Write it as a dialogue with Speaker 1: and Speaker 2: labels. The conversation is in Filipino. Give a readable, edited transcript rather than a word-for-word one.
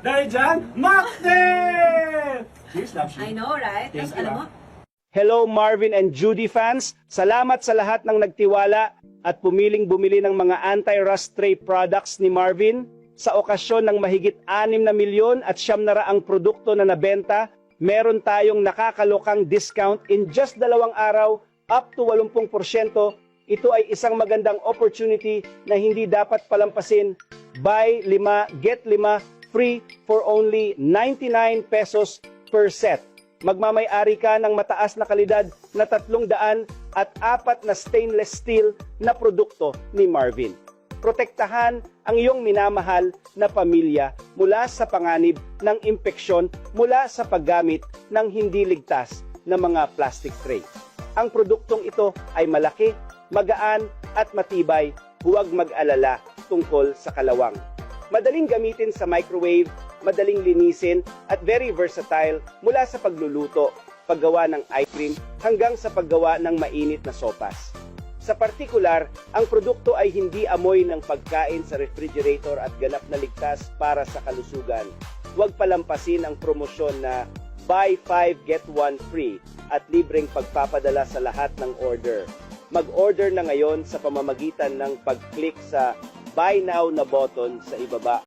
Speaker 1: Dahil dyan, mocktail! Cheers, love
Speaker 2: I know, right?
Speaker 1: Thank
Speaker 2: Tapos
Speaker 1: you,
Speaker 2: alam mo,
Speaker 3: Hello Marvin and Judy fans! Salamat sa lahat ng nagtiwala at pumiling bumili ng mga anti-rust tray products ni Marvin. Sa okasyon ng mahigit 6 na milyon at 900 produkto na nabenta, meron tayong nakakalokang discount in just 2 araw up to 80%. Ito ay isang magandang opportunity na hindi dapat palampasin. Buy 5, get 5 free for only 99 pesos per set. Magmamay-ari ka ng mataas na kalidad na 300 at 4 na stainless steel na produkto ni Marvin. Protektahan ang iyong minamahal na pamilya mula sa panganib ng impeksyon mula sa paggamit ng hindi ligtas na mga plastic tray. Ang produktong ito ay malaki, magaan at matibay, huwag mag-alala tungkol sa kalawang. Madaling gamitin sa microwave, madaling linisin at very versatile mula sa pagluluto, paggawa ng ice cream hanggang sa paggawa ng mainit na sopas. Sa partikular, ang produkto ay hindi amoy ng pagkain sa refrigerator at ganap na ligtas para sa kalusugan. Huwag palampasin ang promosyon na buy 5 get 1 free at libreng pagpapadala sa lahat ng order. Mag-order na ngayon sa pamamagitan ng pag-click sa Buy Now na button sa ibaba.